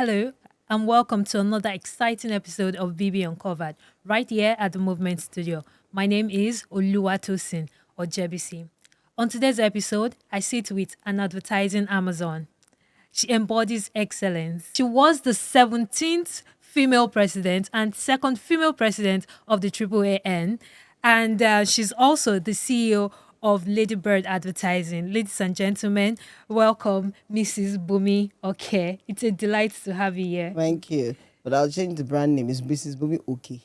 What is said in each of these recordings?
Hello, and welcome to another exciting episode of BB Uncovered, right here at the Movement Studio. My name is Oluwatosin or JBC. On today's episode, I sit with an advertising Amazon. She embodies excellence. She was the 17th female president and second female president of the AAAN. And she's also the CEO of Ladybird Advertising. Ladies and gentlemen, welcome Mrs. Bunmi. Okay, it's a delight to have you here. Thank you. But I'll change the brand name. It's Mrs. Bunmi. Okay.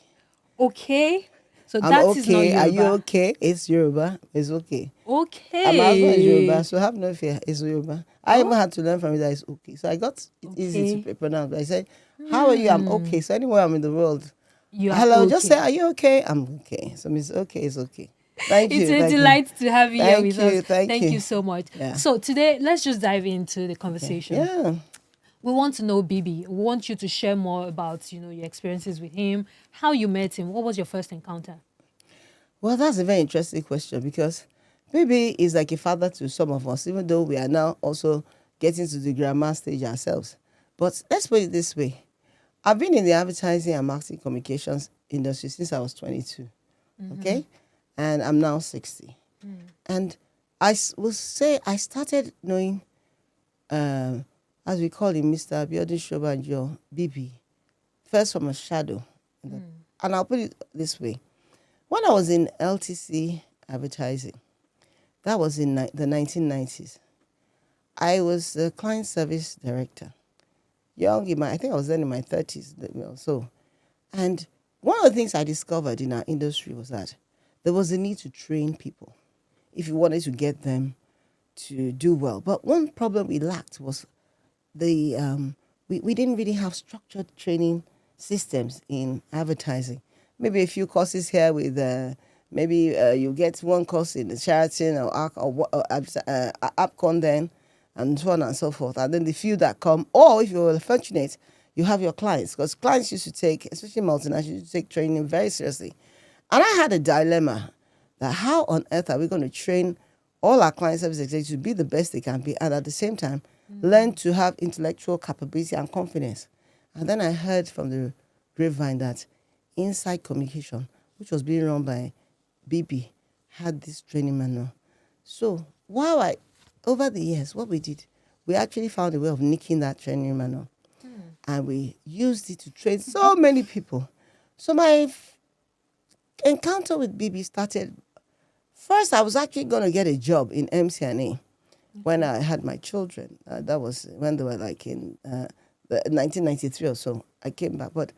Okay, so I'm that okay. is not Yoruba. Are you okay? It's Yoruba. It's okay. Okay. And my husband is Yoruba, so have no fear. It's Yoruba. I even had to learn from it that it's okay. So I got it easy to pronounce. I said, how are you? I'm okay. So anywhere I'm in the world, You are hello, okay. just say, are you okay? I'm okay. So Miss Okay is okay. Thank you. It's a thank you. delight to have you here Thank with you, us. thank you. you so much. Yeah. So today, let's just dive into the conversation. Yeah. We want to know Bibi. We want you to share more about, your experiences with him, how you met him. What was your first encounter? Well, that's a very interesting question because Baby is like a father to some of us, even though we are now also getting to the grandma stage ourselves. But let's put it this way. I've been in the advertising and marketing communications industry since I was 22, okay? And I'm now 60. And I will say I started knowing, as we call him, Mr. Biodun Shobanjo, BB, first from a shadow. And I'll put it this way. When I was in LTC advertising, that was in the 1990s, I was the client service director. Young, I think I was then in my 30s or so. And one of the things I discovered in our industry was that there was a need to train people if you wanted to get them to do well. But one problem we lacked was we didn't really have structured training systems in advertising. Maybe a few courses here with you get one course in the Sheraton or Upcon then, and so on and so forth. And then the few that come, or if you're fortunate, you have your clients, because clients used to take, especially multinationals, used to take training very seriously. And I had a dilemma that how on earth are we going to train all our client service executives to be the best they can be, and at the same time, learn to have intellectual capability and confidence. And then I heard from the grapevine that Insight Communication, which was being run by BB, had this training manual. So over the years, what we did, we actually found a way of nicking that training manual. And we used it to train so many people. So my encounter with BB started, first I was actually going to get a job in MCNA when I had my children. That was when they were like in 1993 or so. I came back, but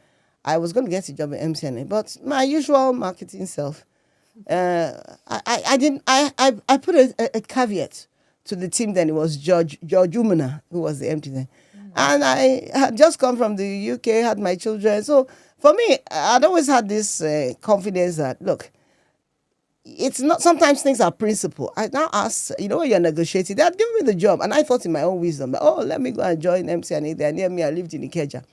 I was going to get a job at MCNA, but my usual marketing self, I put a caveat to the team then. It was George Umana, who was the MD then. And I had just come from the UK, had my children. So for me, I'd always had this confidence that, look, it's not, sometimes things are principle. I now ask, when you're negotiating, they're giving me the job. And I thought in my own wisdom, let me go and join MCNA. They're near me. I lived in Ikeja.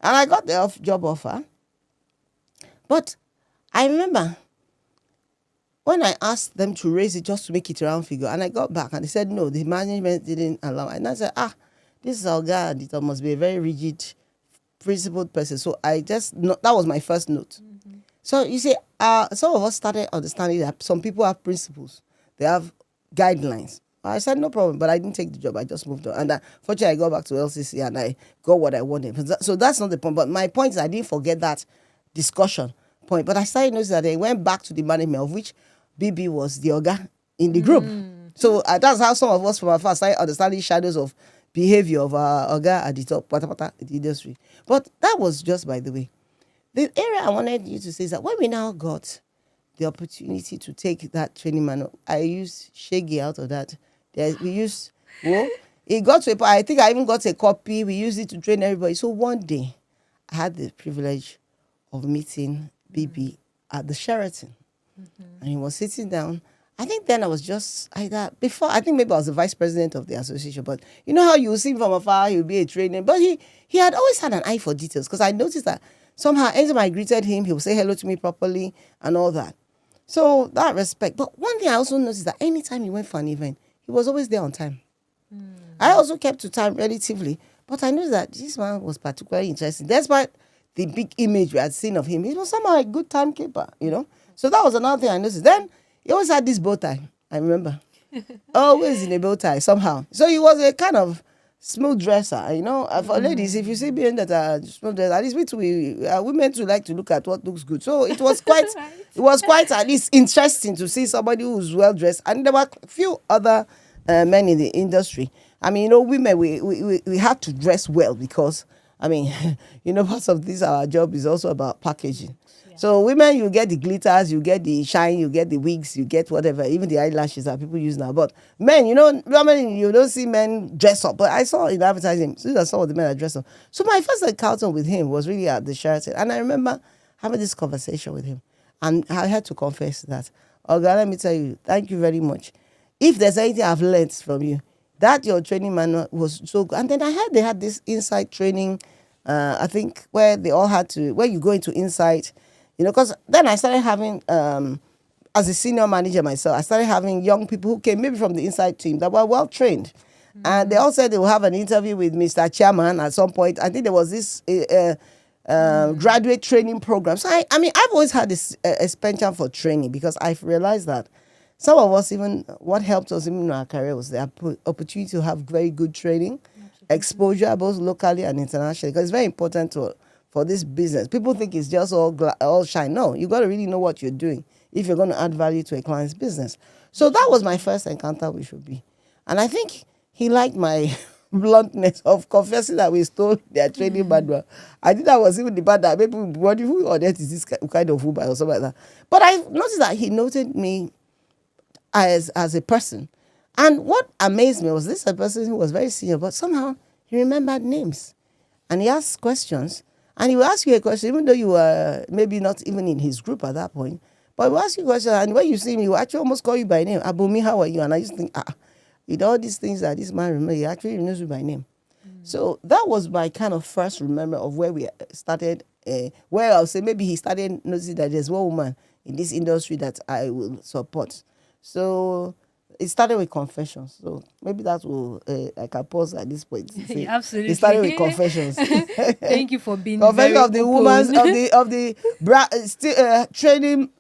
And I got the job offer. But I remember when I asked them to raise it just to make it a round figure, and I got back and they said, no, the management didn't allow it. And I said, this is our guy, and it must be a very rigid, principled person. So that was my first note. So you see, some of us started understanding that some people have principles. They have guidelines. I said, no problem, but I didn't take the job. I just moved on. And fortunately, I got back to LCC and I got what I wanted. So that's not the point. But my point is I didn't forget that discussion point. But I started noticing that I went back to the management, of which BB was the Oga in the group. So that's how some of us from afar started understanding shadows of behavior of our Oga at the top, the industry. But that was just by the way. The area I wanted you to say is that when we now got the opportunity to take that training manual, I used Shaggy out of that. We used, it got to a point, I think I even got a copy. We used it to train everybody. So one day, I had the privilege of meeting BB at the Sheraton. And he was sitting down. I think then I was just either, before, I think maybe I was the vice president of the association, but you know how you see him from afar, he'll be a trainer. But he had always had an eye for details, because I noticed that somehow, anytime I greeted him, he would say hello to me properly and all that. So that respect. But one thing I also noticed that anytime he went for an event, he was always there on time. I also kept to time relatively, But I knew that this man was particularly interesting. Despite the big image we had seen of him, he was somehow a good timekeeper, you know. So that was another thing I noticed. Then he always had this bow tie, I remember. Always in a bow tie somehow. So he was a kind of smooth dresser, you know. For ladies, if you see men that are smooth dressers, at least women to like to look at what looks good. So it was quite, it was quite at least interesting to see somebody who's well dressed. And there were a few other men in the industry. I mean, you know, women we have to dress well because I mean, you know, part of this our job is also about packaging. So women, you get the glitters, you get the shine, you get the wigs, you get whatever, even the eyelashes that people use now. But men, you know, normally you don't see men dress up. But I saw in advertising, so I saw the men that dress up. So my first encounter with him was really at the Sheraton. And I remember having this conversation with him. And I had to confess that, Oga, let me tell you, thank you very much. If there's anything I've learned from you, that your training manual was so good. And then I heard they had this Insight training, I think, where they all had to, where you go into Insight, you know, because then I started having, as a senior manager myself, I started having young people who came maybe from the Insight team that were well trained. And they all said they will have an interview with Mr. Chairman at some point. I think there was this graduate training program. So, I mean, I've always had this expansion for training because I've realized that some of us, even what helped us even in our career was the opportunity to have very good training, exposure both locally and internationally. Because it's very important for this business. People think it's just all shine. No, you got to really know what you're doing if you're going to add value to a client's business. So that was my first encounter with Shobi. And I think he liked my bluntness of confessing that we stole their training manual. I think that was even the part that people, who on earth is this kind of Uber or something like that. But I noticed that he noted me as a person. And what amazed me was this a person who was very senior, but somehow he remembered names. And he asked questions. And he will ask you a question, even though you were maybe not even in his group at that point. But he will ask you a question, and when you see him, he will actually almost call you by name. Bunmi, how are you? And I just think, with all these things that this man remembers, he actually knows you by name. So that was my kind of first remember of where we started, where I'll say maybe he started noticing that there's one woman in this industry that I will support. So it started with confessions. So maybe that will, I can pause at this point. Absolutely. It started with confessions. Thank you for being confession very of the open. woman's, of the training,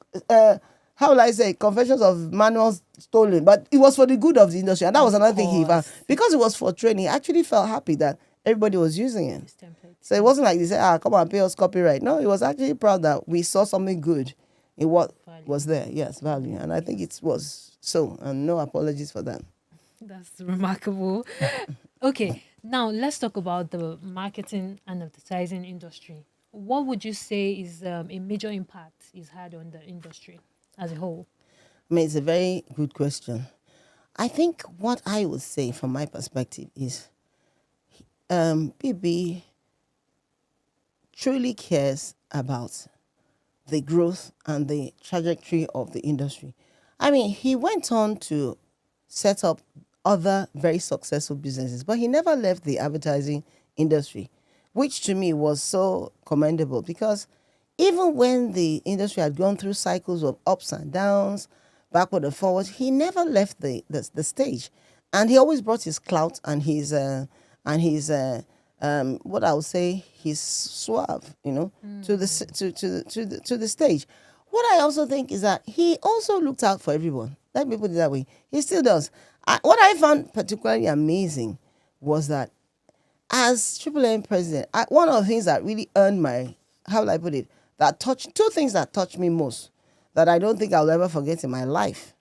how will I say, confessions of manuals stolen. But it was for the good of the industry. And that was another thing he found. Because it was for training, he actually felt happy that everybody was using it. So it wasn't like they said, come on, pay us copyright. No, he was actually proud that we saw something good in what was there. Yes, value. And I think it was so. And no apologies for that. That's remarkable. Okay, now let's talk about the marketing and advertising industry. What would you say is a major impact it's had on the industry as a whole? I mean, it's a very good question. I think what I would say from my perspective is BB truly cares about the growth and the trajectory of the industry. I mean, he went on to set up other very successful businesses, but he never left the advertising industry, which to me was so commendable because even when the industry had gone through cycles of ups and downs, backward and forward, he never left the stage. And he always brought his clout and his what I would say, his suave, you know, to the stage. What I also think is that he also looked out for everyone. Let me put it that way. He still does. What I found particularly amazing was that as AAA president, one of the things that really earned my, how will I put it, that touched, two things that touched me most, that I don't think I'll ever forget in my life,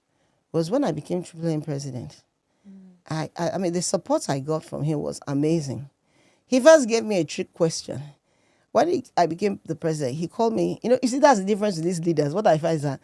was when I became AAA president. I mean, the support I got from him was amazing. He first gave me a trick question. When I became the president, he called me. You see, that's the difference with these leaders. What I find is that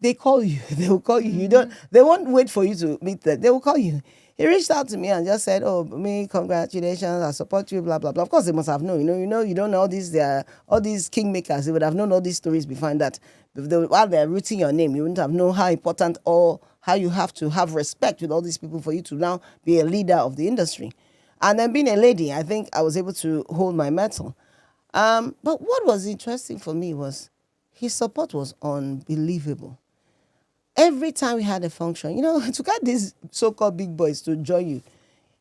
they call you. They will call you. They won't wait for you to meet them. They will call you. He reached out to me and just said, "Oh, me, congratulations, I support you, blah, blah, blah." Of course, they must have known. You don't know all these kingmakers. They would have known all these stories behind that. While they're rooting your name, you wouldn't have known how important or how you have to have respect with all these people for you to now be a leader of the industry. And then being a lady, I think I was able to hold my mettle. But what was interesting for me was his support was unbelievable. Every time we had a function, to get these so-called big boys to join you,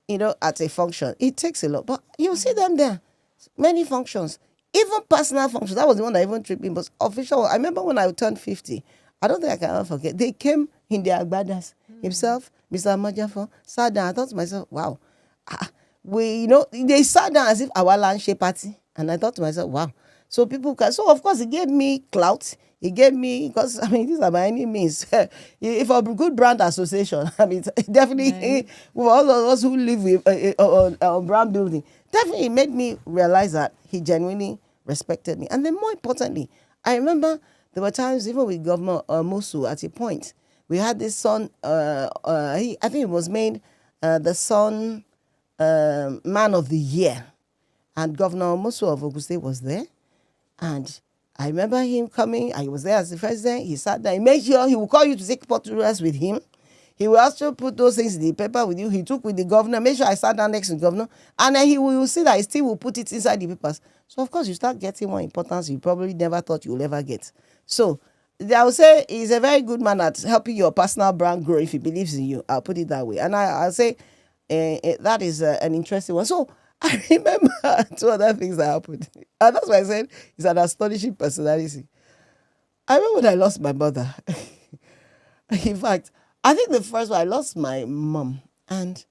at a function, it takes a lot. But you see them there, many functions, even personal functions. That was the one that even tripped me. But official, I remember when I turned 50, I don't think I can ever forget. They came in their agbadas. Himself, Mr. Majafo, sat down. I thought to myself, wow. They sat down as if our lunch party. And I thought to myself, wow. So people can, so of course, it gave me clout. It gave me, because these are by any means. If a good brand association, definitely, with all of us who live with on brand building, definitely made me realize that he genuinely respected me. And then more importantly, I remember there were times, even with Governor Musu, at a point, we had this son, I think it was made the son man of the year. And Governor Musu of Ogun State was there. And I remember him coming. I was there as the president. He sat there. He made sure he would call you to take photographs with him. He will also put those things in the paper with you. He took with the governor. Make sure I sat down next to the governor. And then he will see that he still will put it inside the papers. So, of course, you start getting more importance you probably never thought you will ever get. So, I would say he's a very good man at helping your personal brand grow if he believes in you. I'll put it that way. And I'll say that is an interesting one. So, I remember two other things that happened. And that's why I said he's an astonishing personality. I remember when I lost my mother. In fact, I think the first one, I lost my mom. And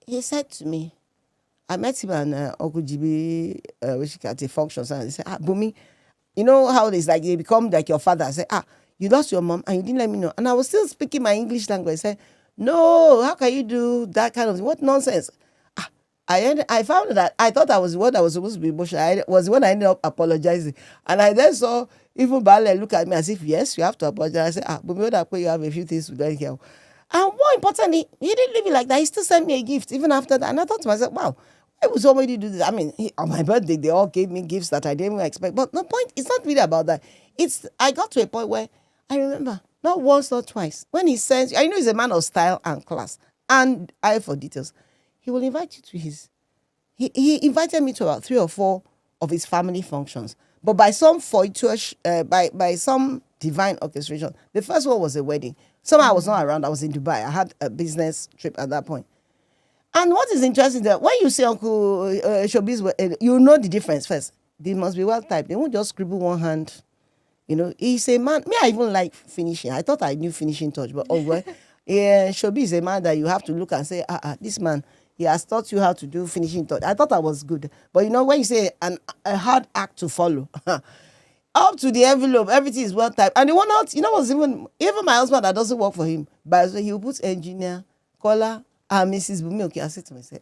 he said to me, I met him and Uncle GB, which at a function. And he said, Bunmi, you know how it is, like they become like your father. I said, you lost your mom and you didn't let me know. And I was still speaking my English language. I said, no, how can you do that kind of thing? What nonsense? I found that I thought I was what I was supposed to be emotional. I was when I ended up apologizing. And I then saw even Bale look at me as if, yes, you have to apologize. I said, but maybe that way you have a few things to do here. And more importantly, he didn't leave it like that. He still sent me a gift even after that. And I thought to myself, wow, I was already do this. On my birthday, they all gave me gifts that I didn't even expect. But the point, it's not really about that. I got to a point where I remember, not once, not twice, when he sends, I know he's a man of style and class and eye for details. He will invite you to his. He invited me to about 3 or 4 of his family functions, but by some fortuitous, by some divine orchestration. The first one was a wedding. Somehow I was not around. I was in Dubai. I had a business trip at that point. And what is interesting that when you see Uncle Showbiz, you know the difference first. They must be well typed. They won't just scribble one hand. He's a man. Me, I even like finishing. I thought I knew finishing touch, but Showbiz is a man that you have to look and say, this man. He has taught you how to do finishing touch. I thought that was good. But when you say a hard act to follow, up to the envelope, everything is well typed. And the one out, was even my husband that doesn't work for him, but he will put engineer, caller, Mrs. Bunmi. Okay, I said to myself,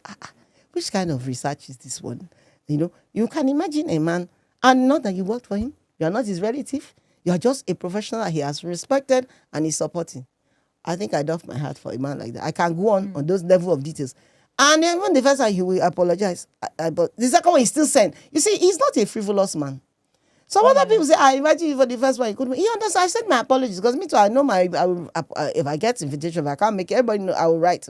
which kind of research is this one? You can imagine a man, and not that you worked for him, you are not his relative, you are just a professional that he has respected and is supporting. I think I doff my heart for a man like that. I can go on those level of details. And then when the first time he will apologize, but the second one he still sent. You see, he's not a frivolous man. Some other people say, I invite you for the first one. He couldn't. He understands. I sent my apologies because me too. I know if I get invitation, if I can't make it, everybody know I will write.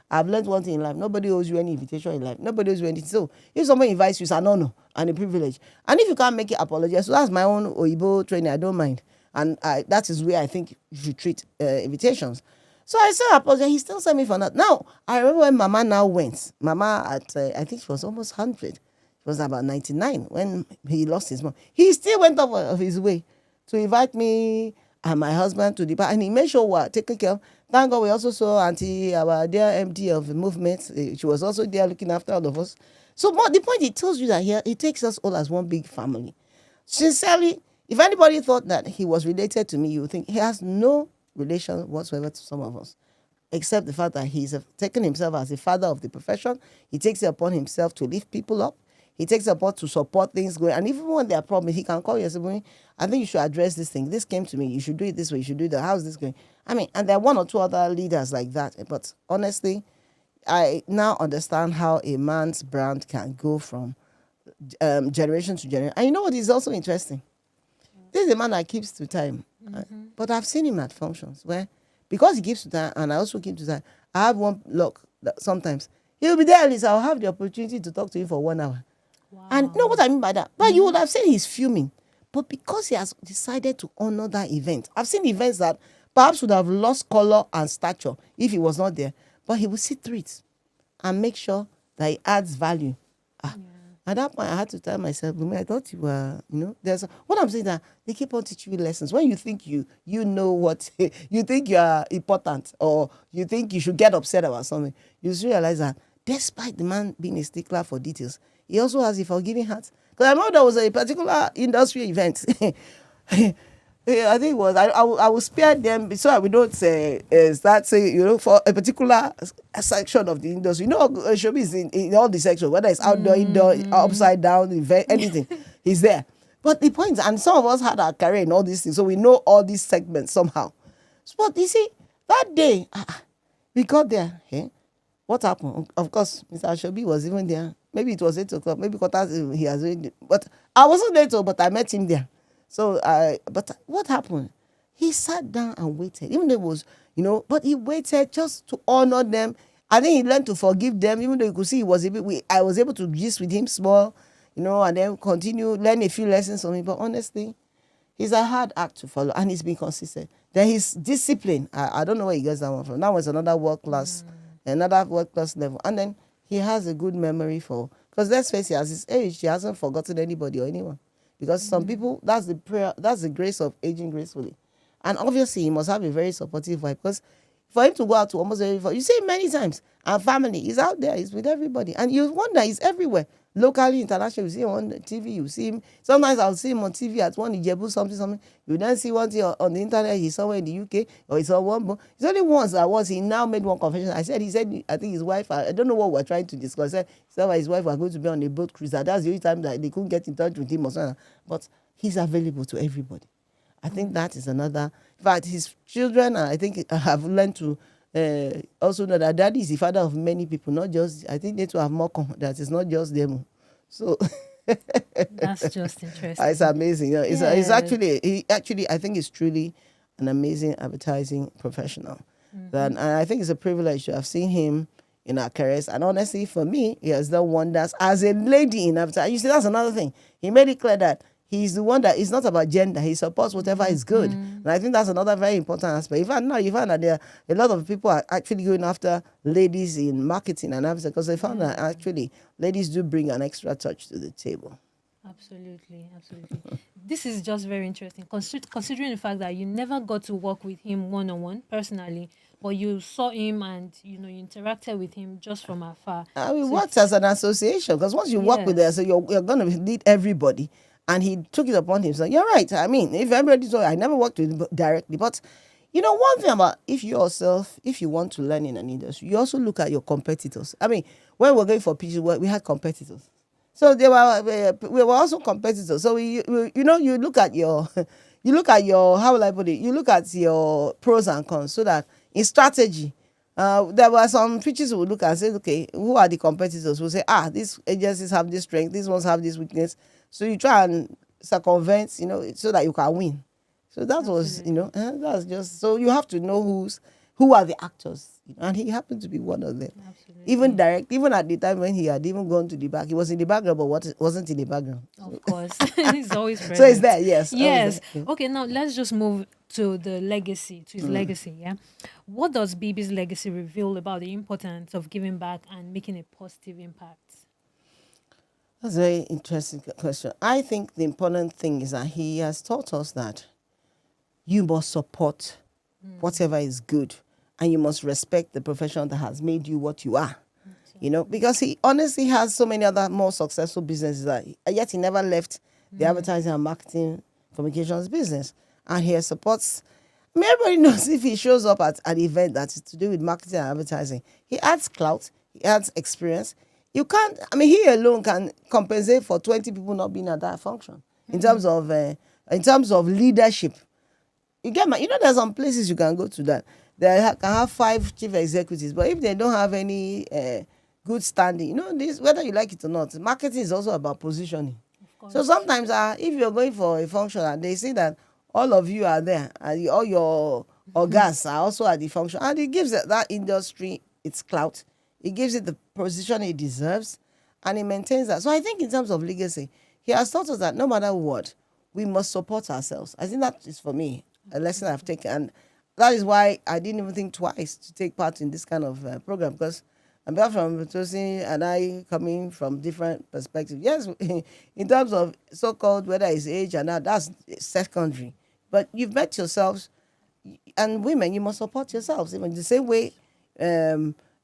I've learned one thing in life: nobody owes you any invitation in life. Nobody owes you anything. So if somebody invites you, it's an honor and a privilege. And if you can't make it, apologize. So that's my own Oyibo training. I don't mind, and that is where I think you should treat invitations. So I said, apologize. He still sent me for that. Now, I remember when Mama now went. Mama at, I think she was almost 100. She was about 99 when he lost his mom. He still went off of his way to invite me and my husband to the party. And he made sure we were taken care of. Thank God we also saw Auntie, our dear MD of the movement. She was also there looking after all of us. So the point, it tells you that here, it takes us all as one big family. Sincerely, if anybody thought that he was related to me, you would think he has no relation whatsoever to some of us, except the fact that he's taken himself as a father of the profession. He takes it upon himself to lift people up. He takes it upon to support things going. And even when there are problems, he can call you and say, I think you should address this thing. This came to me. You should do it this way. You should do that. How's this going? And there are 1 or 2 other leaders like that. But honestly, I now understand how a man's brand can go from generation to generation. And you know what is also interesting? This is a man that keeps to time. But I've seen him at functions where, because he keeps to time and I also keep to time, I have one luck that sometimes he'll be there at least I'll have the opportunity to talk to him for 1 hour. Wow. And you know what I mean by that? But you would have seen he's fuming. But because he has decided to honor that event, I've seen events that perhaps would have lost color and stature if he was not there. But he will sit through it. and make sure that it adds value. At that point, I had to tell myself, Bunmi, I thought you were, there's what I'm saying that they keep on teaching you lessons. When you think you know what, you think you are important or you think you should get upset about something, you just realize that despite the man being a stickler for details, he also has a forgiving heart. Because I remember there was a particular industry event. I think it was, I will spare them so we don't start saying, for a particular section of the industry. Shobi is in all the sections, whether it's outdoor, indoor, upside down, event, anything, he's there. But the point, and some of us had our career in all these things, so we know all these segments somehow. But you see, that day, we got there. What happened? Of course, Mr. Shobi was even there. Maybe it was 8 o'clock, maybe quarter, he has already, but I wasn't late, but I met him there. So, but what happened? He sat down and waited, even though it was, but he waited just to honor them. I think he learned to forgive them, even though you could see I was able to gist with him small, and then continue, learn a few lessons from him. But honestly, he's a hard act to follow, and he's been consistent. Then his discipline, I don't know where he gets that one from. That was another world class level. And then he has a good memory because let's face it, at his age, he hasn't forgotten anybody or anyone. Because some people, that's the grace of aging gracefully. And obviously, he must have a very supportive wife. Because for him to go out to almost everybody, you see him many times, and family, he's out there, he's with everybody. And you wonder, he's everywhere. Locally, internationally, you see him on TV, you see him. Sometimes I'll see him on TV at one Ijebu, something. You then see one thing on the internet, he's somewhere in the UK, or he's on one. It's only once he now made one confession. He said, I think his wife, I don't know what we're trying to discuss. He said his wife was going to be on a boat cruise. That's the only time that they couldn't get in touch with him or something. But he's available to everybody. I think that is another. In fact, his children, I think, have learned to also know that daddy is the father of many people, not just, I think they to have more, that it's not just them. So that's just interesting. It's amazing. It's actually, I think it's truly an amazing advertising professional. And I think it's a privilege to have seen him in our careers. And honestly, for me, he has done wonders as a lady in advertising. You see, that's another thing. He made it clear that he's the one that it's not about gender. He supports whatever is good. And I think that's another very important aspect. In fact, now you find that there are a lot of people are actually going after ladies in marketing and advertising because they found that actually ladies do bring an extra touch to the table. Absolutely. This is just very interesting, considering the fact that you never got to work with him one-on-one personally, but you saw him and you interacted with him just from afar. We worked as an association because once you work with them, so you're going to lead everybody. And he took it upon himself. You're right. I mean, if everybody saw, I never worked with him directly. But, one thing about if you want to learn in an industry, you also look at your competitors. I mean, when we were going for pitches, we had competitors. So we were also competitors. So, you look at your, how will I put it? You look at your pros and cons so that in strategy, there were some pitches we would look at and say, okay, who are the competitors? We'll say, these agencies have this strength, these ones have this weakness. So you try and circumvent, so that you can win. So that was, that's just, so you have to know who are the actors. And he happened to be one of them. Absolutely. Even at the time when he had even gone to the back, he was in the background, but wasn't in the background. Of course. He's always present. So it's there, yes. Yes. Okay, now let's just move to the legacy, to his legacy, yeah? What does BB's legacy reveal about the importance of giving back and making a positive impact? That's a very interesting question. I think the important thing is that he has taught us that you must support whatever is good and you must respect the profession that has made you what you are. Because he honestly has so many other more successful businesses, yet he never left the advertising and marketing communications business. And he supports, everybody knows if he shows up at an event that is to do with marketing and advertising, he adds clout, he adds experience. You can't, he alone can compensate for 20 people not being at that function in terms of leadership. You get there's some places you can go to that. They can have 5 chief executives, but if they don't have any good standing, this, whether you like it or not, marketing is also about positioning. So sometimes if you're going for a function and they see that all of you are there and all your organs are also at the function, and it gives that industry its clout. It gives it the position it deserves, and it maintains that. So I think in terms of legacy, he has taught us that no matter what, we must support ourselves. I think that is, for me, a lesson I've taken. And that is why I didn't even think twice to take part in this kind of program, because And apart from Tosin and I coming from different perspectives, yes, in terms of so-called whether it's age or not, that's secondary. But you've met yourselves, and women, you must support yourselves. Even the same way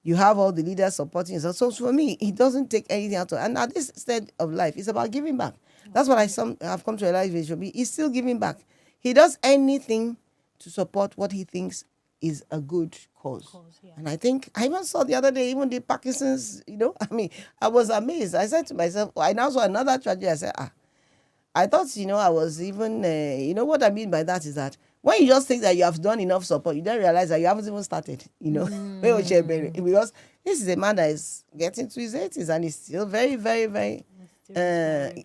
you have all the leaders supporting yourself. So for me, it doesn't take anything out of, and at this stage of life, it's about giving back. That's what I've come to realize with Shobi. He's still giving back. He does anything to support what he thinks is a good cause. Yeah. And I think I even saw the other day, even the Parkinson's, I mean, I was amazed. I said to myself, I now saw another tragedy. I said, I thought, I was even, what I mean by that is that when you just think that you have done enough support, you don't realize that you haven't even started, because this is a man that is getting to his 80s and he's still very, very, very,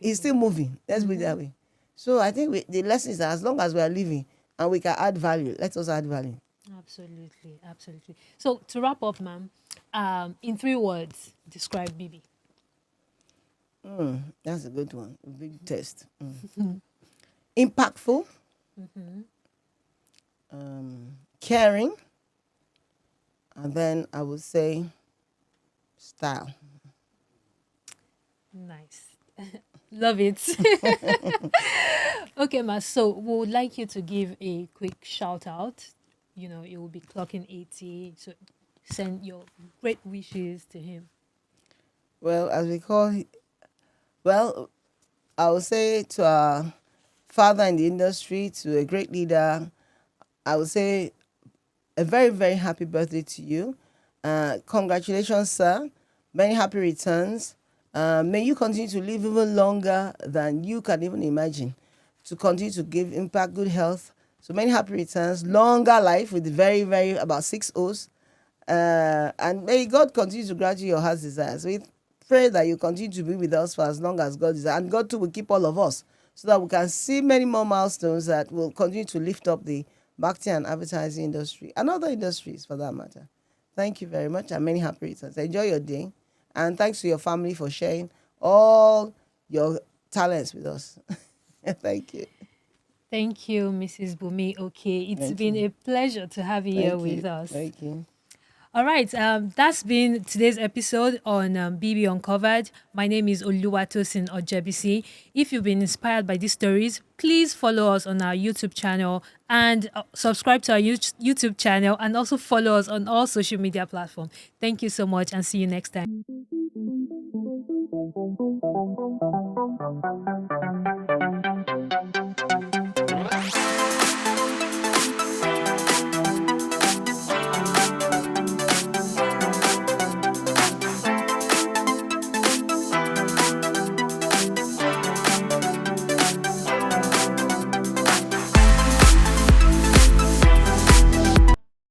he's still moving. Let's put it that way. So I think the lesson is that as long as we are living and we can add value, let us add value. Absolutely, absolutely. So to wrap up, ma'am, in 3 words, describe Bibi. That's a good one. A big test. Impactful. Caring. And then I would say style. Nice. Love it. Okay, ma. So we would like you to give a quick shout out. It will be clocking 80. So send your great wishes to him. Well, I would say to our father in the industry, to a great leader, I would say a very, very happy birthday to you. Congratulations, sir. Many happy returns. May you continue to live even longer than you can even imagine, to continue to give impact, good health. So many happy returns, longer life with very, very, about 6 O's. And may God continue to grant you your heart's desires. We pray that you continue to be with us for as long as God desires. And God too will keep all of us so that we can see many more milestones that will continue to lift up the marketing and advertising industry and other industries for that matter. Thank you very much and many happy returns. Enjoy your day. And thanks to your family for sharing all your talents with us. Thank you. Thank you, Mrs. Bunmi. Okay, it's been a pleasure to have you here with us. Thank you. All right, that's been today's episode on BB Uncovered. My name is Oluwatosin Ojebisi. If you've been inspired by these stories, please follow us on our YouTube channel and subscribe to our YouTube channel, and also follow us on all social media platforms. Thank you so much, and see you next time.